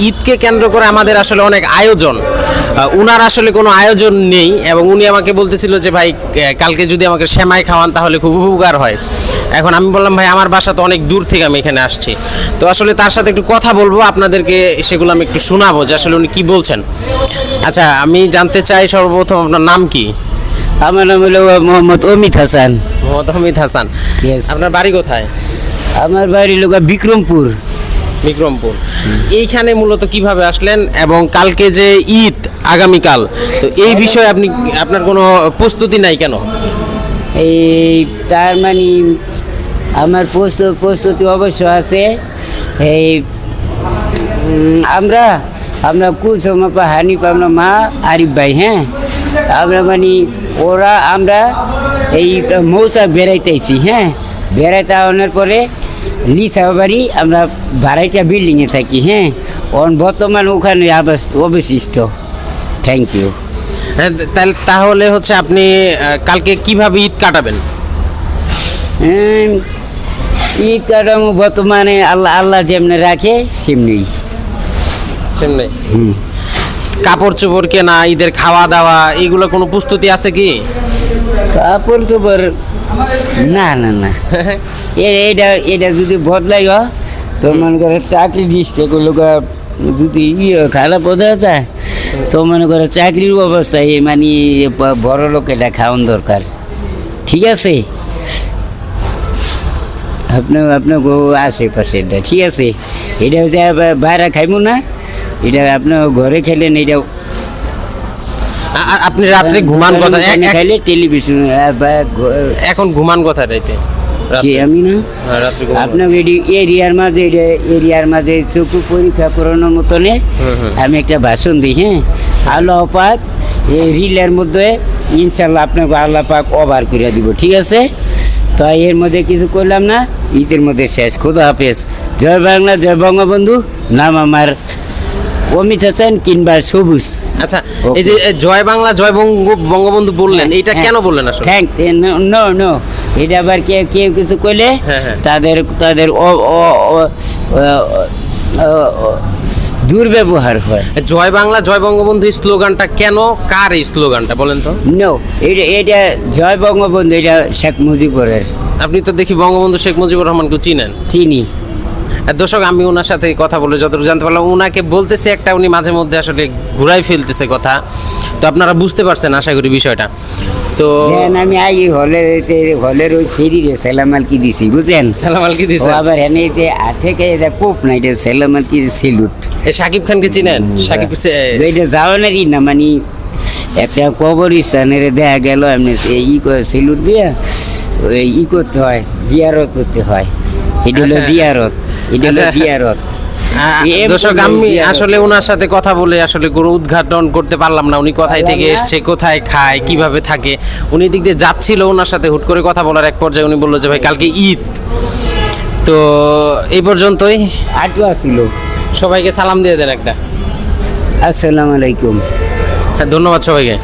ঈদকে কেন্দ্র করে আমাদের আসলে অনেক আয়োজন, উনার আসলে কোনো আয়োজন নেই এবং উনি আমাকে বলতেছিল যে ভাই কালকে যদি আমাকে সেমাই খাওয়ান তাহলে খুব উপকার হয়। এখন আমি বললাম ভাই আমার বাসা তো অনেক দূর থেকে আমি এখানে আসছি, তো আসলে তার সাথে একটু কথা বলবো, আপনাদেরকে সেগুলো আমি একটু শোনাবো যে আসলে উনি কী বলছেন। আচ্ছা, আমি জানতে চাই সর্বপ্রথম আপনার নাম কি? আমার নাম হলো মোহাম্মদ অমিত হাসান। মোহাম্মদ অমিত হাসান। Yes. আপনার বাড়ি কোথায়? আমার বাড়ি লোক বিক্রমপুর। বিক্রমপুর। এইখানে মূলত কিভাবে আসলেন এবং কালকে যে ঈদ আগামীকাল, তো এই বিষয়ে আপনার কোনো প্রস্তুতি নাই কেন? এই তার মানে আমার প্রস্তুতি অবশ্য আছে। এই আমরা কুসমা হানিফ আমরা মা আরিফ ভাই, হ্যাঁ আমরা মানে আমরা এই মৌসা বেড়াইতেছি, হ্যাঁ বেড়াইতে আনার পরে লিসা বাড়ি আমরা ভাড়াইটা বিল্ডিংয়ে থাকি, হ্যাঁ বর্তমান ওখানে অবশিষ্ট। Thank you. তাহলে হচ্ছে আপনি কালকে কিভাবে ঈদ কাটাবেন? ঈদ কাটামো বর্তমানে আল্লাহ যেমনি রাখে সেমনি। কাপড় চোপড় কেনা, ঈদের খাওয়া দাওয়া, এইগুলো কোনো প্রস্তুতি আছে কি? কাপড় চোপড় না না না এটা যদি বদলাই হয় তো মনে করে চাকরি ডিস্ট্রিক্ট লোক যদি খারাপ বোঝা যায় তো মনে করে চাকরির অবস্থায় মানে বড় লোক এটা খাওয়ান দরকার। ঠিক আছে, আপনার আশেপাশে এটা ঠিক আছে, এটা হচ্ছে বাইরে খাইব না, এটা আপনার ঘরে খেলেন। এটা আপনি রাত্রে ঘুমান কথা খাইলে টেলিভিশন এখন ঘুমান কথা রাইতে আমি না আপনার এরিয়ার মাঝে চক্ষু পরীক্ষা করানোর মতনে আমি একটা ভাষণ দিই, হ্যাঁ আল্লাহ পাক এই রিলের মধ্যে ইনশাল্লাহ আপনাকে আল্লাহ পাক ওভার করে দিব। ঠিক আছে, তো এর মধ্যে কিছু করলাম না, ঈদের মধ্যে শেষ। খোদা হাফেজ। জয় বাংলা, জয় বঙ্গবন্ধু। নাম আমার অমিত হাসান কিংবা সবুজ। আচ্ছা, এই যে জয় বাংলা জয় বঙ্গবন্ধু বললেন, এটা কেন বললেন আসলে? নো এটা আবার কেউ কিছু করলে তাদের দুর্ব্যবহার হয়। জয় বাংলা জয় বঙ্গবন্ধু স্লোগানটা কেন, কার এই স্লোগানটা বলেন তো? নো এটা জয় বঙ্গবন্ধু, এটা শেখ মুজিবুরের। আপনি তো দেখি বঙ্গবন্ধু শেখ মুজিবুর রহমানকে চিনেন। চিনি। দর্শক, আমি ওনার সাথে কথা বলে যতটুকু জানতে পারলাম, ওনাকে বলতেছে একটা, উনি মাঝে মধ্যে আসলে ঘুরাই ফেলতেছে কথা, তো আপনারা বুঝতে পারছেন আশা করি বিষয়টা। তো আমি হলের ওই শরীরে সেলামাল কি দিছি, বুঝছেন? সালামাল কি দিছে আবার এনে থেকে এটা কোপ না, এটা সেলামাল কি সেলুট। শাকিব খানকে চিনেন? শাকিব এটা যাওয়ানারই না, মানে একটা কবরস্থানের দেখা গেল এমনি সেলুট দিয়ে করতে হয়, জিয়ারত করতে হয়। এটা হলো জিয়ারত, এটা হলো জিয়ারত। দর্শক, আমি আসলে ওনার সাথে কথা বলে আসলে কোনো উদ্ঘাটন করতে পারলাম না, উনি কোথায় থেকে এসছে, কোথায় খায়, কিভাবে থাকে। উনি দিক দিয়ে যাচ্ছিল, ওনার সাথে হুট করে কথা বলার এক পর্যায়ে উনি বললো যে ভাই কালকে ঈদ। তো এই পর্যন্তই। আটু আসছিল। সবাইকে সালাম দিয়ে দেন একটা। আসসালামু আলাইকুম। হ্যাঁ, ধন্যবাদ সবাইকে।